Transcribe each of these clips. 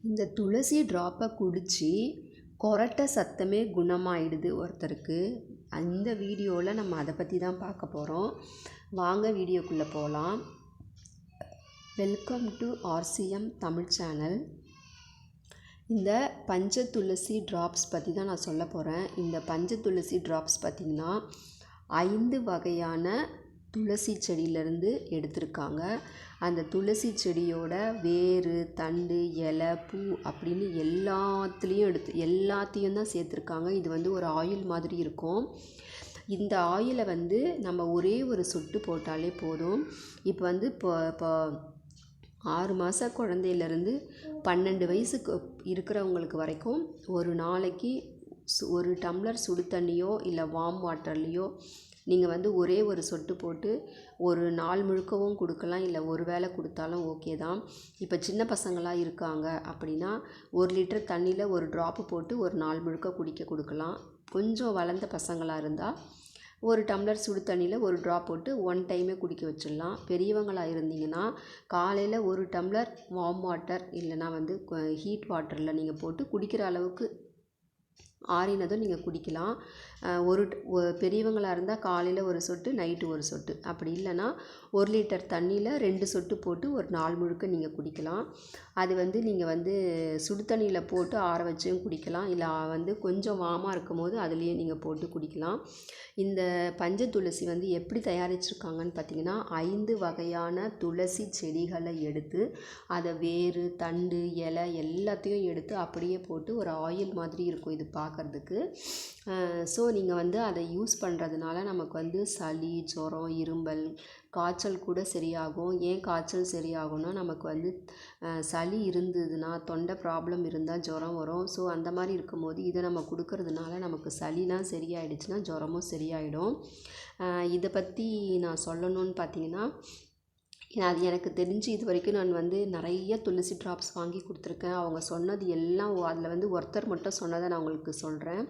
இந்த துளசி ட்ராப்பை குடித்து கொரட்டை சத்தமே குணமாயிடுது ஒருத்தருக்கு. அந்த வீடியோவில் நம்ம அதை பற்றி தான் பார்க்க போகிறோம். வாங்க வீடியோக்குள்ளே போகலாம். Welcome to RCM Tamil channel. இந்த பஞ்ச துளசி ட்ராப்ஸ் பற்றி தான் நான் சொல்ல போகிறேன். இந்த பஞ்ச துளசி ட்ராப்ஸ் பார்த்திங்கன்னா 5 வகையான துளசி செடியிலேருந்து எடுத்திருக்காங்க. அந்த துளசி செடியோட வேர், தண்டு, இலை, பூ அப்படின்னு எல்லாத்தையும் தான் சேர்த்துருக்காங்க. இது வந்து ஒரு ஆயில் மாதிரி இருக்கும். இந்த ஆயிலை வந்து நம்ம ஒரே ஒரு சொட்டு போட்டாலே போதும். இப்போ 6 மாத குழந்தையிலேருந்து 12 வயசுக்கு இருக்கிறவங்களுக்கு வரைக்கும் ஒரு நாளைக்கு 1 டம்ளர் சுடு தண்ணியோ இல்லை வார்ம் வாட்டர்லேயோ நீங்கள் வந்து ஒரே ஒரு சொட்டு போட்டு ஒரு நாள் முழுக்கவும் கொடுக்கலாம், இல்லை ஒரு வேளை கொடுத்தாலும் ஓகே தான். இப்போ சின்ன பசங்களாக இருக்காங்க அப்படின்னா 1 லிட்டர் தண்ணியில் ஒரு ட்ராப்பு போட்டு ஒரு நாள் முழுக்க கொடுக்கலாம். கொஞ்சம் வளர்ந்த பசங்களாக இருந்தால் 1 டம்ளர் சுடு தண்ணியில் ஒரு ட்ராப் போட்டு 1 டைமே குடிக்க வச்சிடலாம். பெரியவங்களாக இருந்தீங்கன்னா காலையில் 1 டம்ளர் வார்ம் வாட்டர் இல்லைனா வந்து ஹீட் வாட்டரில் நீங்கள் போட்டு குடிக்கிற அளவுக்கு ஆறினதும் நீங்கள் குடிக்கலாம். பெரியவங்களாக இருந்தால் காலையில் 1 சொட்டு, நைட்டு 1 சொட்டு, அப்படி இல்லைன்னா 1 லிட்டர் தண்ணியில் 2 சொட்டு போட்டு ஒரு நாள் முழுக்க நீங்கள் குடிக்கலாம். அது வந்து நீங்கள் வந்து சுடு தண்ணியில் போட்டு ஆற வச்சும் குடிக்கலாம், இல்லை வந்து கொஞ்சம் வாமாக இருக்கும் போது அதுலேயே நீங்கள் போட்டு குடிக்கலாம். இந்த பஞ்ச துளசி வந்து எப்படி தயாரிச்சிருக்காங்கன்னு பார்த்தீங்கன்னா 5 வகையான துளசி செடிகளை எடுத்து அதை வேர், தண்டு, இலை எல்லாத்தையும் எடுத்து அப்படியே போட்டு ஒரு ஆயில் மாதிரி இருக்கும் இது பார்க்குறதுக்கு. ஸோ நீங்கள் வந்து அதை யூஸ் பண்ணுறதுனால நமக்கு வந்து சளி, ஜுரம், இருமல், காய்ச்சல் கூட சரியாகும். ஏன் காய்ச்சல் சரியாகும்னா நமக்கு வந்து சளி இருந்ததுன்னா, தொண்டை ப்ராப்ளம் இருந்தால் ஜுரம் வரும். ஸோ அந்த மாதிரி இருக்கும்போது இதை நம்ம கொடுக்கறதுனால நமக்கு சளிலாம் சரியாயிடுச்சுன்னா ஜுரமும் சரியாயிடும். இதை பற்றி நான் சொல்லணும்னு பார்த்தீங்கன்னா, அது எனக்கு தெரிஞ்சு இது வரைக்கும் நான் வந்து நிறைய துளசி ட்ராப்ஸ் வாங்கி கொடுத்துருக்கேன். அவங்க சொன்னது எல்லாம் அதில் வந்து ஒருத்தர் மட்டும் சொன்னதை நான் உங்களுக்கு சொல்கிறேன்.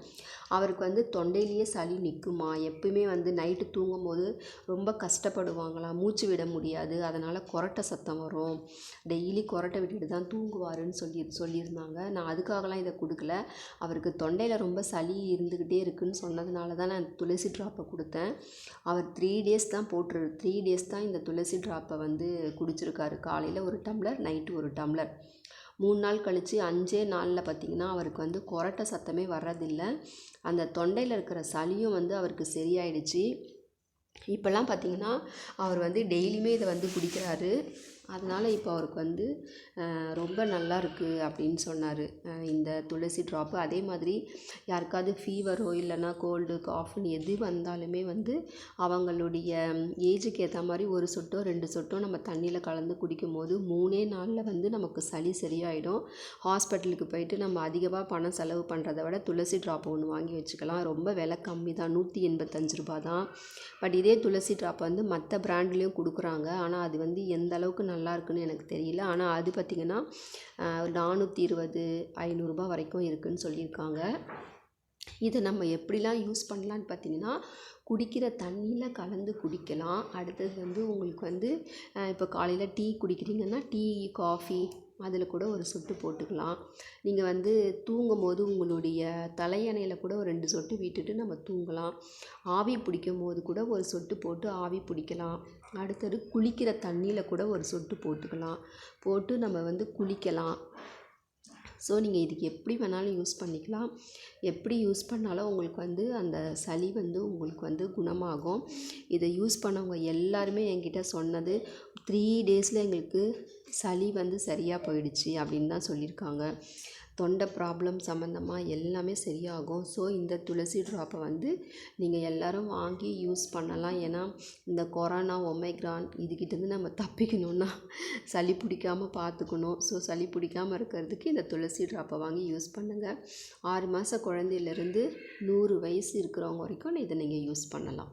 அவருக்கு வந்து தொண்டையிலேயே சளி நிற்குமா, எப்பவுமே வந்து நைட்டு தூங்கும் போது ரொம்ப கஷ்டப்படுவாங்களாம், மூச்சு விட முடியாது, அதனால் கொரட்டை சத்தம் வரும், டெய்லி கொரட்டை விட்டுட்டு தான் தூங்குவாருன்னு சொல்லியிருந்தாங்க. நான் அதுக்காகலாம் இதை கொடுக்கல. அவருக்கு தொண்டையில் ரொம்ப சளி இருந்துக்கிட்டே இருக்குதுன்னு சொன்னதுனால தான் நான் துளசி ட்ராப்பை கொடுத்தேன். அவர் 3 டேஸ் தான் 3 டேஸ் தான் இந்த துளசி ட்ராப்பை வந்து குடிச்சிருக்காரு. காலையில் 1 டம்ளர், நைட்டு 1 டம்ளர். 3 நாள் கழித்து 5 நாளில் பார்த்திங்கன்னா அவருக்கு வந்து கொரட்டை சத்தமே வர்றதில்லை. அந்த தொண்டையில் இருக்கிற சளியும் வந்து அவருக்கு சரியாயிடுச்சு. இப்போல்லாம் பார்த்திங்கன்னா அவர் வந்து டெய்லியுமே இதை வந்து குடிக்கிறாரு. அதனால் இப்போ அவருக்கு வந்து ரொம்ப நல்லா இருக்குது அப்படின்னு சொன்னார் இந்த துளசி ட்ராப்பு. அதே மாதிரி யாருக்காவது ஃபீவரோ இல்லைனா கோல்டு, காஃப்னு எது வந்தாலுமே வந்து அவங்களுடைய ஏஜுக்கு ஏற்ற மாதிரி 1 சொட்டோ 2 சொட்டோ நம்ம தண்ணியில் கலந்து குடிக்கும் போது 3 நாளில் வந்து நமக்கு சளி சரியாயிடும். ஹாஸ்பிட்டலுக்கு போயிட்டு நம்ம அதிகமாக பணம் செலவு பண்ணுறதை விட துளசி ட்ராப் ஒன்று வாங்கி வச்சுக்கலாம். ரொம்ப விலை கம்மி தான், 185 ரூபா தான். பட் இதே துளசி ட்ராப் வந்து மற்ற பிராண்ட்லேயும் கொடுக்குறாங்க. ஆனால் அது வந்து எந்த அளவுக்கு நல்லா இருக்குன்னு எனக்கு தெரியல. ஆனால் அது பார்த்திங்கன்னா 420, 500 ரூபா வரைக்கும் இருக்குதுன்னு சொல்லியிருக்காங்க. இதை நம்ம எப்படிலாம் யூஸ் பண்ணலான்னு பார்த்திங்கன்னா குடிக்கிற தண்ணியில் கலந்து குடிக்கலாம். அடுத்தது வந்து உங்களுக்கு வந்து இப்போ காலையில் டீ குடிக்கிறீங்கன்னா டீ, காஃபி அதில் கூட 1 சொட்டு போட்டுக்கலாம். நீங்கள் வந்து தூங்கும் போது உங்களுடைய தலையணையில் கூட ஒரு 2 சொட்டு விட்டுட்டு நம்ம தூங்கலாம். ஆவி பிடிக்கும் போது கூட 1 சொட்டு போட்டு ஆவி பிடிக்கலாம். அடுத்தது குளிக்கிற தண்ணியில் கூட 1 சொட்டு போட்டு நம்ம வந்து குளிக்கலாம். ஸோ நீங்கள் இதுக்கு எப்படி வேணாலும் யூஸ் பண்ணிக்கலாம். எப்படி யூஸ் பண்ணாலும் உங்களுக்கு வந்து அந்த சளி வந்து உங்களுக்கு வந்து குணமாகும். இதை யூஸ் பண்ணவங்க எல்லாருமே என்கிட்ட சொன்னது 3 டேஸில் எங்களுக்கு சளி வந்து சரியாக போயிடுச்சு அப்படின்னு தான் சொல்லியிருக்காங்க. தொண்டை ப்ராப்ளம் சம்மந்தமாக எல்லாமே சரியாகும். ஸோ இந்த துளசி ட்ராப்பை வந்து நீங்கள் எல்லோரும் வாங்கி யூஸ் பண்ணலாம். ஏன்னா இந்த கொரோனா, ஒமைக்ரான் இதுக்கிட்டேருந்து நம்ம தப்பிக்கணுன்னா சளி பிடிக்காமல் பார்த்துக்கணும். ஸோ சளி பிடிக்காமல் இருக்கிறதுக்கு இந்த துளசி ட்ராப்பை வாங்கி யூஸ் பண்ணுங்கள். 6 மாத குழந்தையிலேருந்து 100 வயசு இருக்கிறவங்க வரைக்கும் இதை நீங்கள் யூஸ் பண்ணலாம்.